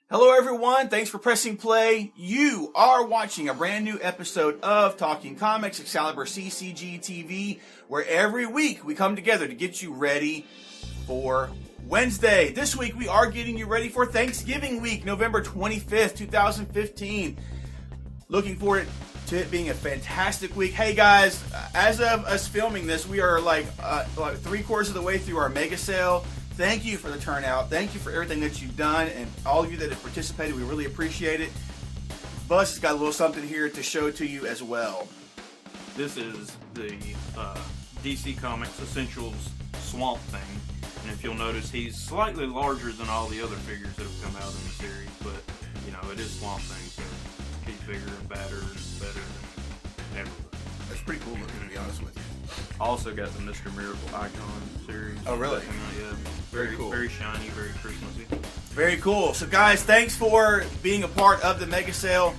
Hello everyone, thanks for pressing play. You are watching a brand new episode of Talking Comics, ExcaliburCCGTV, where every week we come together to get you ready for Wednesday. This week we are getting you ready for Thanksgiving week, November 25th, 2015. Looking forward to it being a fantastic week. Hey guys, as of us filming this, we are like 3/4 of the way through our mega sale. Thank you for the turnout. Thank you for everything that you've done, and all of you that have participated. We really appreciate it. Buzz has got a little something here to show to you as well. This is the DC Comics Essentials Swamp Thing, and if you'll notice, he's slightly larger than all the other figures that have come out in the series, but you know, it is Swamp Thing, so he's bigger and badder and better than ever. That's pretty cool looking, to be honest with you. Also got the Mr. Miracle Icon series. Oh, really? Yeah. Very cool. Very shiny, very Christmassy. Very cool. So guys, thanks for being a part of the mega sale.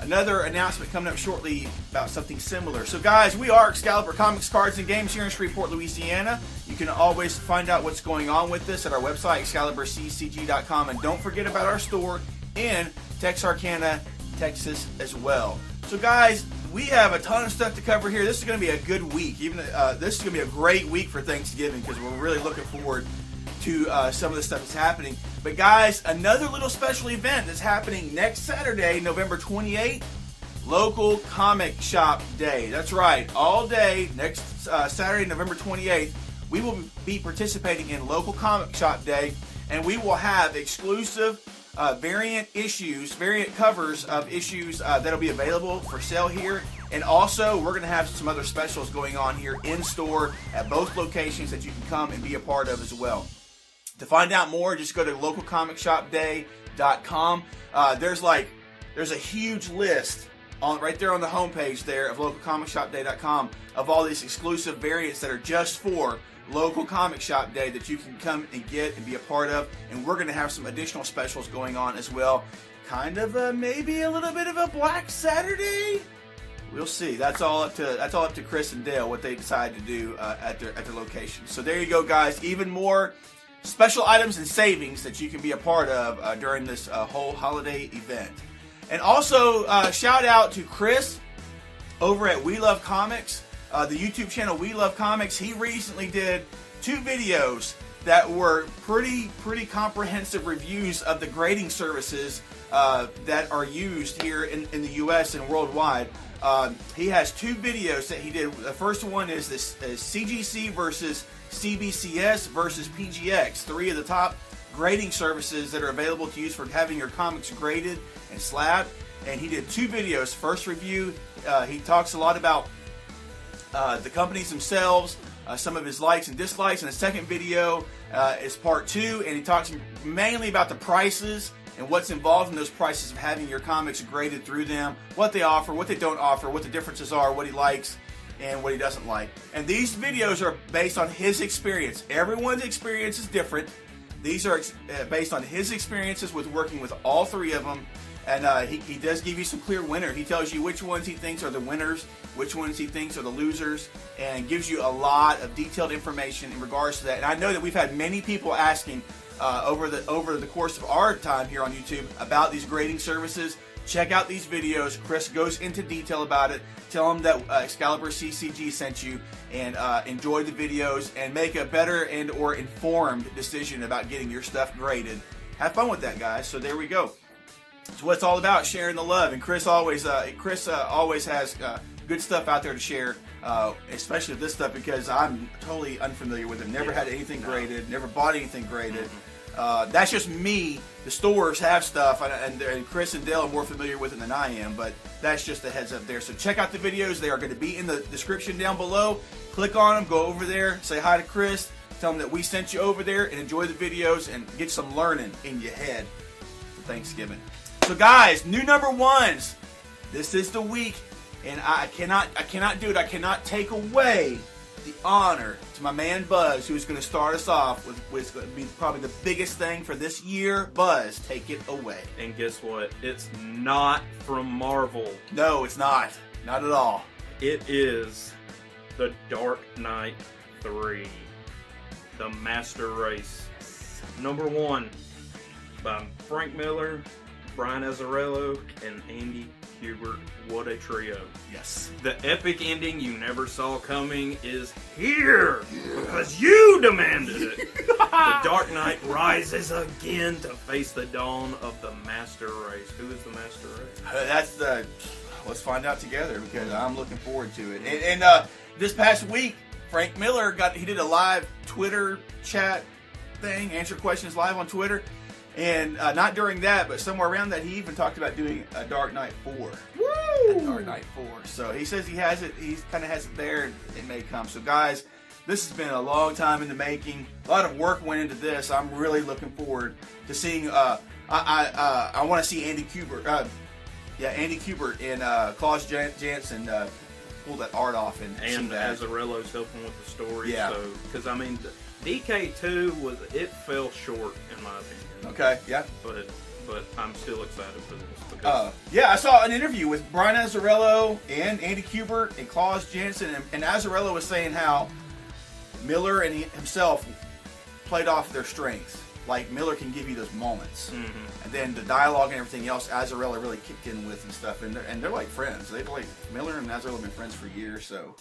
Another announcement coming up shortly about something similar. So guys, we are Excalibur Comics, Cards, and Games here in Shreveport, Louisiana. You can always find out what's going on with this at our website, ExcaliburCCG.com. And don't forget about our store in Texarkana, Texas as well. So guys, we have a ton of stuff to cover here. This is going to be a good week. This is going to be a great week for Thanksgiving because we're really looking forward to some of the stuff that's happening. But guys, another little special event that's happening next Saturday, November 28th, Local Comic Shop Day. That's right, all day next Saturday, November 28th, we will be participating in Local Comic Shop Day, and we will have exclusive variant covers of issues that'll be available for sale here. And also, we're going to have some other specials going on here in store at both locations that you can come and be a part of as well. To find out more, just go to localcomicshopday.com. There's a huge list right there on the homepage there of localcomicshopday.com of all these exclusive variants that are just for Local Comic Shop Day that you can come and get and be a part of, and we're going to have some additional specials going on as well. Kind of maybe a little bit of a Black Saturday. We'll see. That's all up to Chris and Dale what they decide to do at their location. So there you go, guys. Even more special items and savings that you can be a part of during this whole holiday event. And also shout out to Chris over at We Love Comics. The YouTube channel We Love Comics. He recently did 2 videos that were pretty comprehensive reviews of the grading services that are used here in the US and worldwide. He has 2 videos that he did. The first one is this CGC versus CBCS versus PGX, 3 of the top grading services that are available to use for having your comics graded and slabbed. And he did 2 videos. First review, he talks a lot about the companies themselves, some of his likes and dislikes. And the second video is part 2, and he talks mainly about the prices and what's involved in those prices of having your comics graded through them, what they offer, what they don't offer, what the differences are, what he likes and what he doesn't like. And these videos are based on his experience. Everyone's experience is different. These are based on his experiences with working with all 3 of them. And he does give you some clear winner. He tells you which ones he thinks are the winners, which ones he thinks are the losers, and gives you a lot of detailed information in regards to that. And I know that we've had many people asking over the course of our time here on YouTube about these grading services. Check out these videos. Chris goes into detail about it. Tell him that Excalibur CCG sent you, and enjoy the videos and make a better and or informed decision about getting your stuff graded. Have fun with that, guys. So there we go. It's what it's all about, sharing the love. And Chris always has good stuff out there to share, especially this stuff because I'm totally unfamiliar with it. Never had anything graded, never bought anything graded. That's just me. The stores have stuff, and Chris and Dale are more familiar with it than I am, but that's just a heads up there. So check out the videos. They are going to be in the description down below. Click on them, go over there, say hi to Chris, tell him that we sent you over there, and enjoy the videos and get some learning in your head for Thanksgiving. So guys, new number 1s. This is the week, and I cannot do it. I cannot take away the honor to my man Buzz, who's going to start us off with what's going to be probably the biggest thing for this year. Buzz, take it away. And guess what? It's not from Marvel. No, it's not. Not at all. It is The Dark Knight 3, The Master Race. Number 1. by Frank Miller, Brian Azzarello, and Andy Kubert. What a trio. Yes. The epic ending you never saw coming is here because you demanded it. The Dark Knight rises again to face the dawn of the Master Race. Who is the Master Race? Let's find out together because I'm looking forward to it. And this past week, Frank Miller he did a live Twitter chat thing, answer questions live on Twitter. And not during that, but somewhere around that, he even talked about doing a Dark Knight 4. Woo! A Dark Knight 4. So he says he has it. He kind of has it there, and it may come. So guys, this has been a long time in the making. A lot of work went into this. I'm really looking forward to seeing. I want to see Andy Kubert. Andy Kubert and Klaus Janson pull that art off and Azzarello's helping with the story. Yeah. So because I mean, DK2 it fell short in my opinion. Okay. Yeah. But I'm still excited for this. Because I saw an interview with Brian Azzarello and Andy Kubert and Klaus Janson, and Azzarello was saying how Miller and himself played off their strengths. Like Miller can give you those moments, and then the dialogue and everything else, Azzarello really kicked in with and stuff. And they're like friends. Miller and Azzarello have been friends for years, so.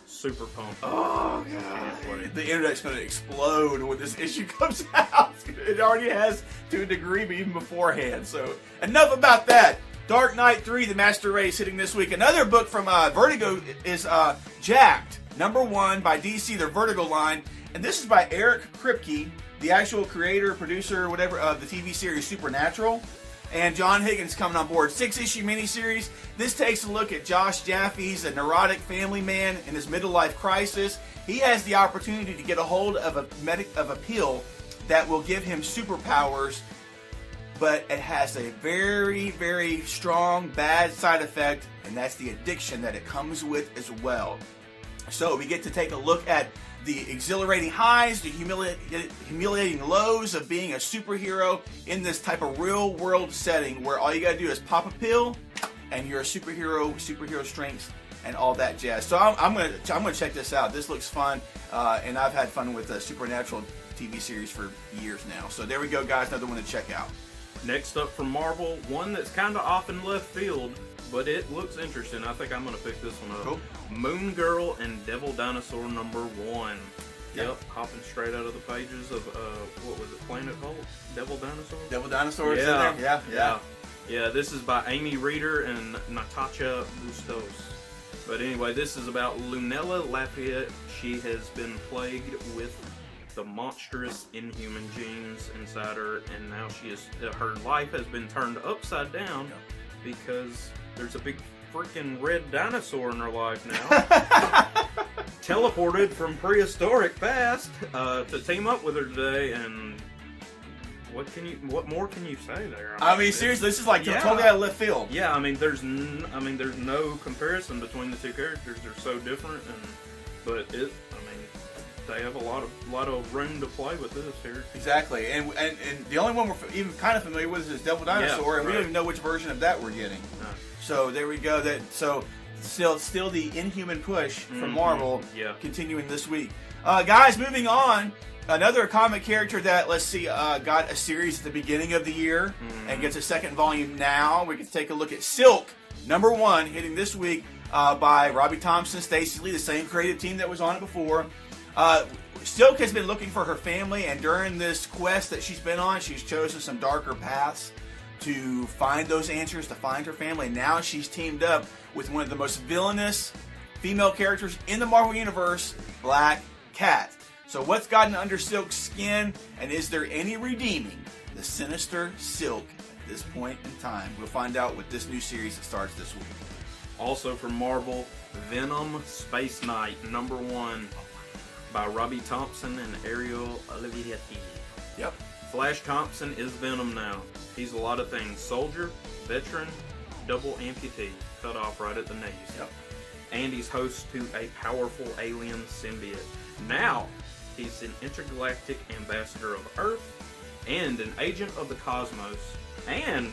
Super pumped. Oh god! The internet's going to explode when this issue comes out. It already has to a degree, but even beforehand. So enough about that. Dark Knight 3: The Master Race hitting this week. Another book from Vertigo is Jacked, #1 by DC, their Vertigo line, and this is by Eric Kripke, the actual creator, producer, whatever of the TV series Supernatural. And John Higgins coming on board. 6-issue miniseries. This takes a look at Josh Jaffe's a neurotic family man in his middle-life crisis. He has the opportunity to get a hold of a pill that will give him superpowers, but it has a very, very strong bad side effect, and that's the addiction that it comes with as well. So we get to take a look at the exhilarating highs, the humiliating lows of being a superhero in this type of real-world setting where all you gotta do is pop a pill and you're a superhero strengths, and all that jazz. So I'm gonna check this out. This looks fun, and I've had fun with the Supernatural TV series for years now. So there we go, guys. Another one to check out. Next up from Marvel, one that's kind of off in left field, but it looks interesting. I think I'm going to pick this one up. Cool. Moon Girl and Devil Dinosaur #1. Yep. Yep, hopping straight out of the pages of, what was it, Planet Hulk? Devil Dinosaur? Devil Dinosaur is in there? Yeah. Yeah, this is by Amy Reeder and Natasha Bustos. But anyway, this is about Lunella Lafayette. She has been plagued with the monstrous inhuman genes inside her, and now her life has been turned upside down because there's a big freaking red dinosaur in her life now. Teleported from prehistoric past to team up with her today, and what more can you say there? I mean seriously, this is like totally out of left field. Yeah, I mean there's no comparison between the two characters. They're so different, but they have a lot of room to play with this here. Exactly, and the only one we're even kind of familiar with is Devil Dinosaur, and we don't even know which version of that we're getting. No. So there we go. Still the Inhuman push from Marvel, continuing this week. Guys, moving on. Another comic character that got a series at the beginning of the year and gets a second volume now. We can take a look at Silk #1 hitting this week by Robbie Thompson, Stacey Lee, the same creative team that was on it before. Silk has been looking for her family, and during this quest that she's been on, she's chosen some darker paths to find those answers, to find her family. And now she's teamed up with one of the most villainous female characters in the Marvel Universe, Black Cat. So what's gotten under Silk's skin, and is there any redeeming the sinister Silk at this point in time? We'll find out with this new series that starts this week. Also from Marvel, Venom Space Knight #1 by Robbie Thompson and Ariel Olivetti. Yep. Flash Thompson is Venom now. He's a lot of things. Soldier, veteran, double amputee, cut off right at the knees. Yep. And he's host to a powerful alien symbiote. Now, he's an intergalactic ambassador of Earth and an agent of the cosmos and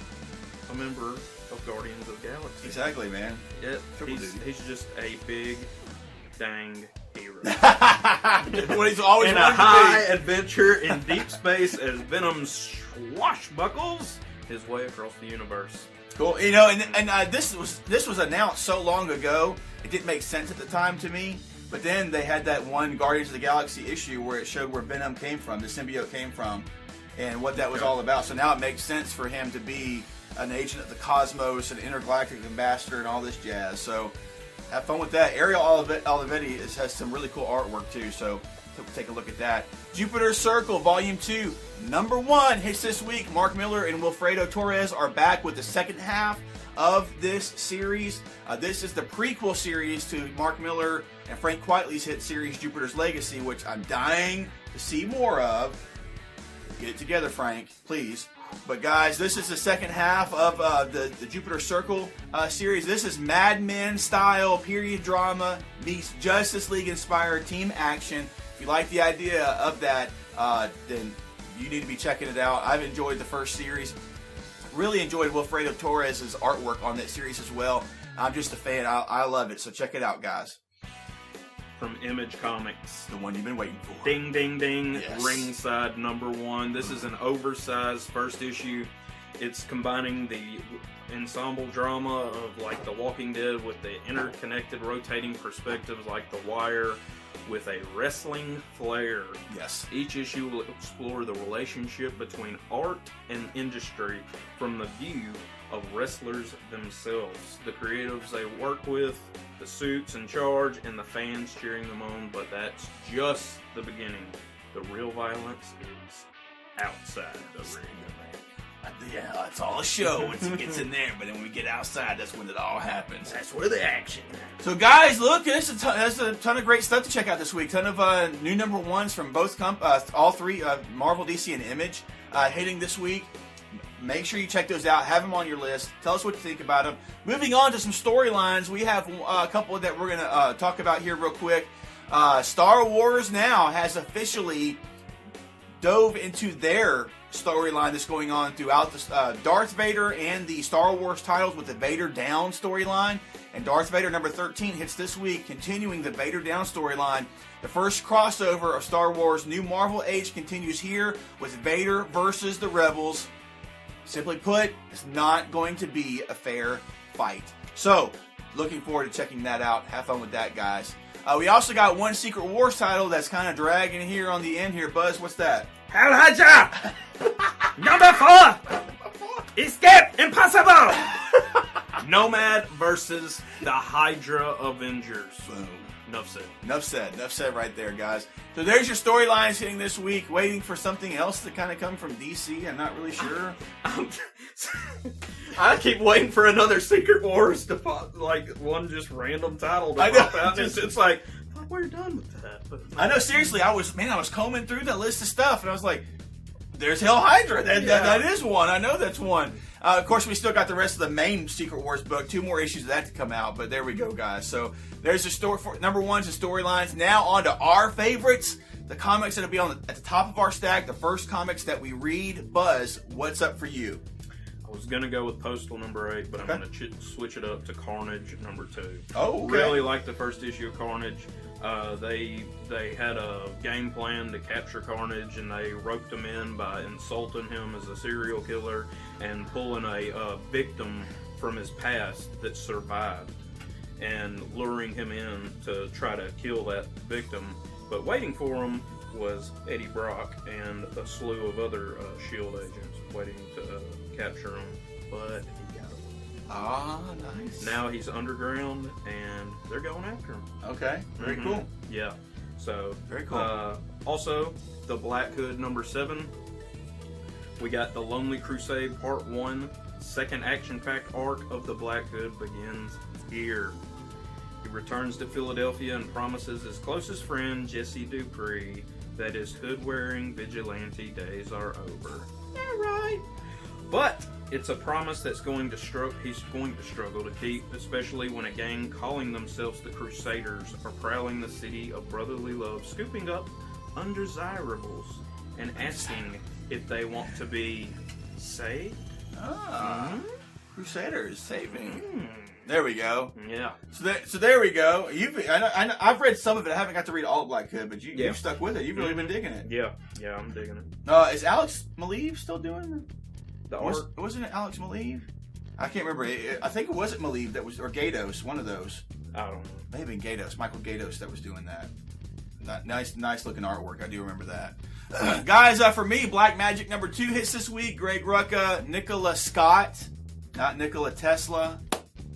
a member of Guardians of the Galaxy. Exactly, man. Yeah, he's just a big, dang hero. What he's always in a high adventure in deep space as Venom swashbuckles his way across the universe. Cool. You know, and this was announced so long ago, it didn't make sense at the time to me. But then they had that one Guardians of the Galaxy issue where it showed where Venom came from, the symbiote came from, and what that was all about. So now it makes sense for him to be an agent of the cosmos, an intergalactic ambassador, and all this jazz. So have fun with that. Ariel Olivetti has some really cool artwork too, so take a look at that. Jupiter Circle Volume 2, number 1 hits this week. Mark Miller and Wilfredo Torres are back with the second half of this series. This is the prequel series to Mark Miller and Frank Quitely's hit series Jupiter's Legacy, which I'm dying to see more of. Get it together, Frank, please. But guys, this is the second half of the Jupiter Circle series. This is Mad Men style period drama meets Justice League inspired team action. If you like the idea of that, then you need to be checking it out. I've enjoyed the first series. Really enjoyed Wilfredo Torres' artwork on that series as well. I'm just a fan. I love it. So check it out, guys. From Image Comics. The one you've been waiting for. Ding, ding, ding. Yes. Ringside number 1. This is an oversized first issue. It's combining the ensemble drama of like The Walking Dead with the interconnected rotating perspectives like The Wire with a wrestling flair. Yes. Each issue will explore the relationship between art and industry from the view of wrestlers themselves, the creatives they work with, the suits in charge, and the fans cheering them on. But that's just the beginning. The real violence is outside the ring. Yeah, it's all a show once it gets in there, but then when we get outside, that's when it all happens. That's where the action happens. So guys, look, there's a ton of great stuff to check out this week. Ton of new number 1s from both all three, Marvel, DC, and Image, hitting this week. Make sure you check those out. Have them on your list. Tell us what you think about them. Moving on to some storylines, we have a couple that we're going to talk about here real quick. Star Wars now has officially dove into their storyline that's going on throughout the Darth Vader and the Star Wars titles with the Vader Down storyline. And Darth Vader number 13 hits this week, continuing the Vader Down storyline. The first crossover of Star Wars New Marvel Age continues here with Vader versus the Rebels. Simply put, it's not going to be a fair fight. So, looking forward to checking that out. Have fun with that, guys. We also got one Secret Wars title that's kind of dragging here on the end here. Buzz, what's that? Hell Hydra! Number 4! Escape impossible! Nomad versus the Hydra Avengers. Boom. Enough said. Enough said right there, guys. So there's your storylines hitting this week. Waiting for something else to kind of come from DC. I'm not really sure. I keep waiting for another Secret Wars to pop, like one just random title to pop out. It's like, I thought we were done with that. But I know, seriously, I was combing through that list of stuff, and I was like, there's Hell Hydra. That is one. I know that's one. Of course, we still got the rest of the main Secret Wars book. 2 more issues of that to come out, but there we go, guys. So there's the story for number 1's the storylines. Now on to our favorites, the comics that'll be at the top of our stack, the first comics that we read. Buzz, what's up for you? I was going to go with Postal number 8, but I'm going to switch it up to Carnage number 2. Oh, okay. Really like the first issue of Carnage. They had a game plan to capture Carnage, and they roped him in by insulting him as a serial killer and pulling a victim from his past that survived and luring him in to try to kill that victim. But waiting for him was Eddie Brock and a slew of other S.H.I.E.L.D. agents waiting to capture him, but he got away. Ah, nice. Now he's underground, and they're going after him. Okay, very cool. Yeah, so very cool. Also, the Black Hood number 7. We got the Lonely Crusade Part 1. Second action-packed arc of the Black Hood begins here. He returns to Philadelphia and promises his closest friend, Jesse Dupree, that his hood-wearing vigilante days are over. Alright. But it's a promise that's he's going to struggle to keep, especially when a gang calling themselves the Crusaders are prowling the city of brotherly love, scooping up undesirables and asking if they want to be saved. Crusaders saving. There we go. Yeah. So there we go. I've read some of it. I haven't got to read all of Black Hood, but you've stuck with it. You've really been digging it. Yeah, I'm digging it. Is Alex Maleev still doing The art? Wasn't it Alex Maleev? I can't remember. I think it wasn't Maleev that was, or Gatos, one of those. I don't know. Maybe Gatos, Michael Gatos, that was doing that. Nice looking artwork. I do remember that. Guys, for me, Black Magic #2 hits this week. Greg Rucka, Nikola Scott, not Nikola Tesla,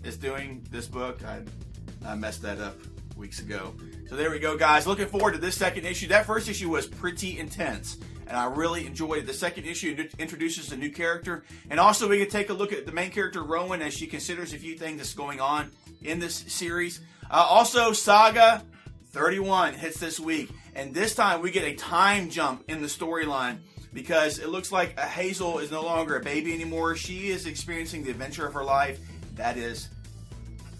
is doing this book. I messed that up weeks ago. So there we go, guys. Looking forward to this second issue. That first issue was pretty intense, and I really enjoyed it. The second issue introduces a new character, and also we can take a look at the main character, Rowan, as she considers a few things that's going on in this series. Also, Saga 31 hits this week, and this time we get a time jump in the storyline because it looks like Hazel is no longer a baby anymore. She is experiencing the adventure of her life. That is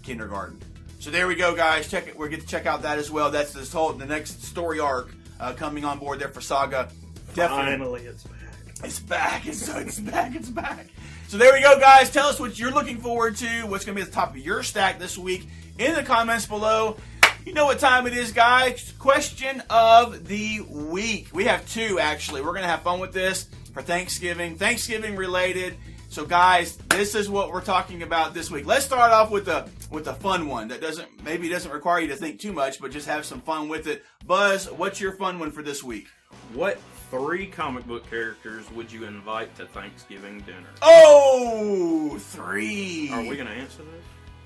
kindergarten. So there we go, guys. Check it. We get to check out that as well. That's the next story arc coming on board there for Saga. Finally, it's back. It's back. It's back. So there we go, guys. Tell us what you're looking forward to. What's going to be at the top of your stack this week in the comments below. You know what time it is, guys. Question of the week. We have two, actually. We're going to have fun with this for Thanksgiving. Thanksgiving related. So, guys, this is what we're talking about this week. Let's start off with a fun one that doesn't require you to think too much, but just have some fun with it. Buzz, what's your fun one for this week? What 3 comic book characters would you invite to Thanksgiving dinner? Oh, 3. Are we going to answer this?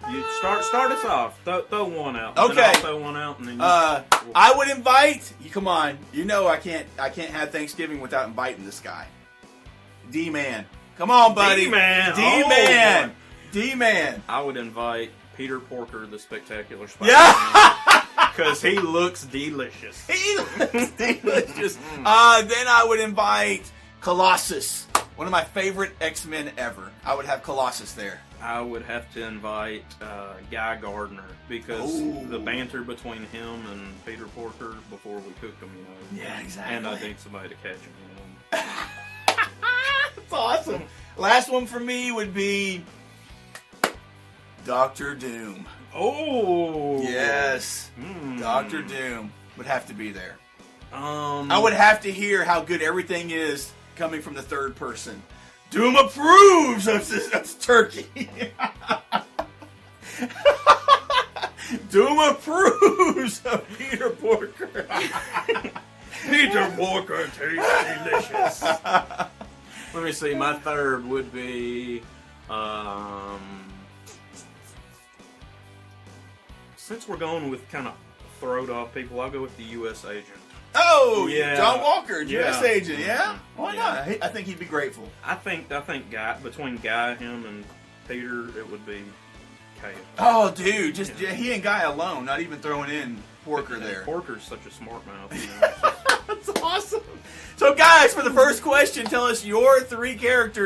You start us off. Throw one out. Okay. Then I'll throw one out, and then I would invite. Come on, you know I can't have Thanksgiving without inviting this guy, D-Man. Come on, buddy. D-Man. D-Man. Oh, D-Man. I would invite Peter Porker, the Spectacular Spider-Man. Yeah. Because he looks delicious. He looks delicious. Then I would invite Colossus, one of my favorite X-Men ever. I would have Colossus there. I would have to invite Guy Gardner because the banter between him and Peter Porker before we cooked them, you know. Yeah, exactly. And I need somebody to catch him. That's awesome. Last one for me would be Dr. Doom. Oh, yes. Dr. Doom would have to be there. I would have to hear how good everything is coming from the third person. Doom approves of turkey. Doom approves of Peter Porker. Peter Porker tastes delicious. Let me see. My third would be, since we're going with kind of throwed off people, I'll go with the U.S. agent. Oh, yeah. John Walker, U.S. Yeah. agent, yeah? Why Yeah. not? I think he'd be grateful. I think Guy, between Guy, him, and Peter, it would be chaos. Oh, dude, just he and Guy alone, not even throwing in Porker there. Porker's such a smart mouth. You know? That's awesome. So, guys, for the first question, tell us your 3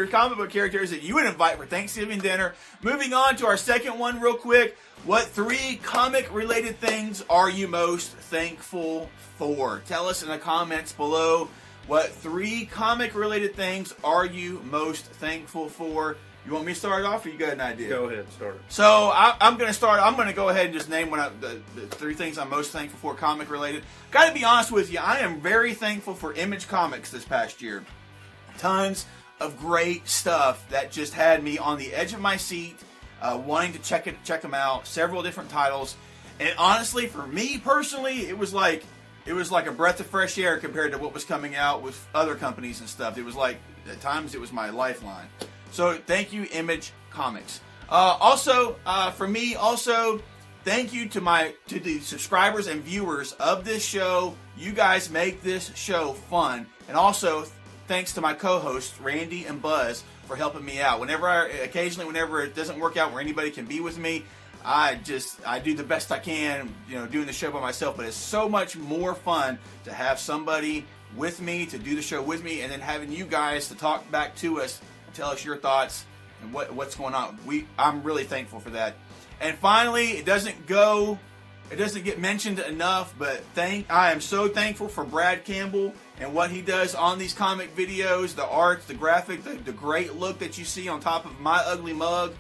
comic book characters that you would invite for Thanksgiving dinner. Moving on to our second one real quick. What 3 comic-related things are you most thankful for? Tell us in the comments below. What 3 comic-related things are you most thankful for? You want me to start off, or you got an idea? Go ahead, start. So I'm going to start. I'm going to go ahead and just name the 3 things I'm most thankful for, comic related. Got to be honest with you, I am very thankful for Image Comics this past year. Tons of great stuff that just had me on the edge of my seat, wanting to check them out. Several different titles, and honestly, for me personally, it was like a breath of fresh air compared to what was coming out with other companies and stuff. It was like at times it was my lifeline. So thank you, Image Comics. Also, for me, thank you to the subscribers and viewers of this show. You guys make this show fun. And also, thanks to my co-hosts, Randy and Buzz, for helping me out. Occasionally, whenever it doesn't work out where anybody can be with me, I do the best I can, doing the show by myself. But it's so much more fun to have somebody with me, to do the show with me, and then having you guys to talk back to us. Tell us your thoughts and what's going on. I'm really thankful for that. And finally, it doesn't get mentioned enough, but I am so thankful for Brad Campbell and what he does on these comic videos, the art, the graphic, the great look that you see on top of my ugly mug.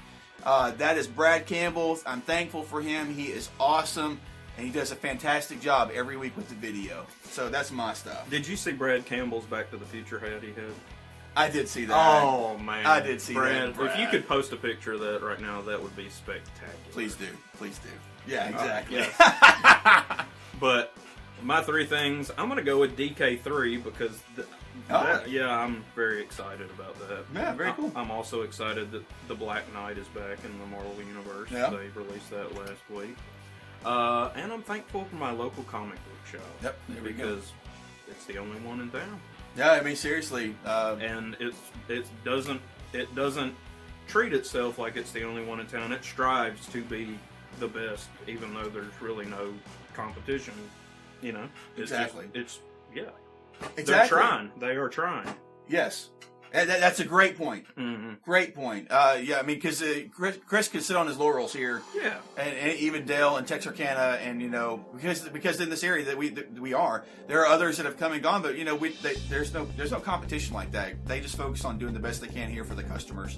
That is Brad Campbell. I'm thankful for him. He is awesome, and he does a fantastic job every week with the video. So that's my stuff. Did you see Brad Campbell's Back to the Future hat he had? I did see that. Oh, man. I did see that. Brad, if you could post a picture of that right now, that would be spectacular. Please do. Please do. Yeah, exactly. Yes. But my 3 things, I'm going to go with DK3 because, I'm very excited about that. Yeah, very cool. I'm also excited that the Black Knight is back in the Marvel Universe. Yeah. They released that last week. And I'm thankful for my local comic book shop. Yep, there we go. Because it's the only one in town. Yeah, I mean, seriously. And it doesn't treat itself like it's the only one in town. It strives to be the best, even though there's really no competition. You know, Exactly. Yeah. Exactly. They're trying. They are trying. Yes. That's a great point. Mm-hmm. Great point. Yeah, I mean, because Chris can sit on his laurels here. Yeah. And even Dale and Texarkana, and because in this area that we are, there are others that have come and gone, but there's no competition like that. They just focus on doing the best they can here for the customers.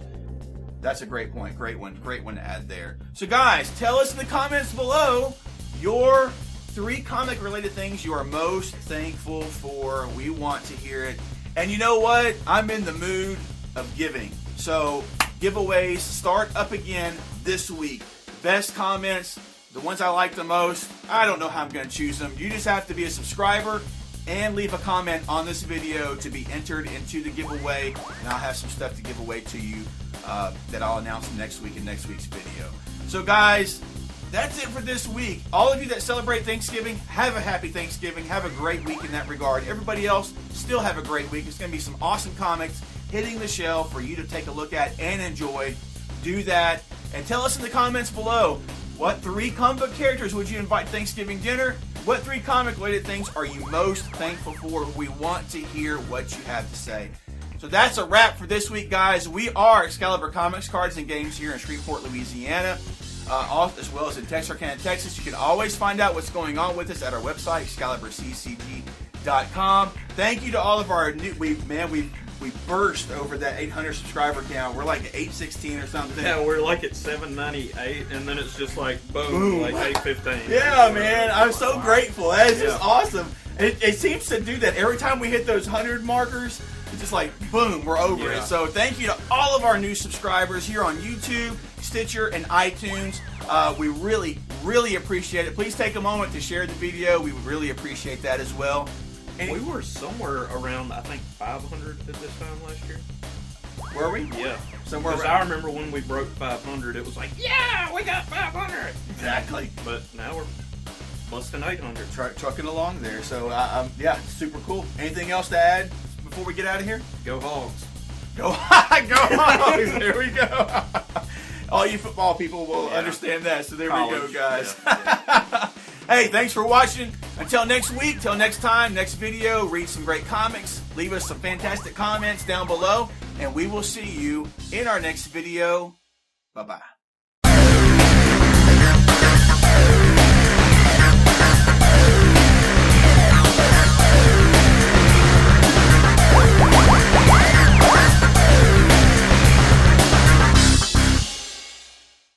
That's a great point. Great one to add there. So guys, tell us in the comments below your 3 comic related things you are most thankful for. We want to hear it. And you know what? I'm in the mood of giving. So giveaways start up again this week. Best comments, the ones I like the most. I don't know how I'm going to choose them. You just have to be a subscriber and leave a comment on this video to be entered into the giveaway. And I'll have some stuff to give away to you that I'll announce next week in next week's video. So guys, that's it for this week. All of you that celebrate Thanksgiving, have a happy Thanksgiving. Have a great week in that regard. Everybody else, still have a great week. It's going to be some awesome comics hitting the shelf for you to take a look at and enjoy. Do that. And tell us in the comments below, what 3 comic book characters would you invite to Thanksgiving dinner? What 3 comic-related things are you most thankful for? We want to hear what you have to say. So that's a wrap for this week, guys. We are Excalibur Comics, Cards and Games here in Shreveport, Louisiana. As well as in Texarkana, Texas. You can always find out what's going on with us at our website, ExcaliburCCG.com. Thank you to all of our new... We burst over that 800 subscriber count. We're like at 816 or something. Yeah, we're like at 798, and then it's just like, boom. Like 815. Yeah, man. I'm so grateful. That is just awesome. It seems to do that. Every time we hit those 100 markers, it's just like, boom, we're over it. So thank you to all of our new subscribers here on YouTube, Stitcher, and iTunes. We really, really appreciate it. Please take a moment to share the video. We would really appreciate that as well. And we were somewhere around, I think, 500 at this time last year. Were we? Yeah. Somewhere around. I remember when we broke 500, it was like, yeah, we got 500. Exactly. But now we're busting 800. Trucking along there. So, yeah, super cool. Anything else to add before we get out of here? Go Hogs. Go Hogs. There we go. All you football people will understand that. So there we go, guys. Yeah. Hey, thanks for watching. Until next week, till next time, next video, read some great comics. Leave us some fantastic comments down below. And we will see you in our next video. Bye-bye.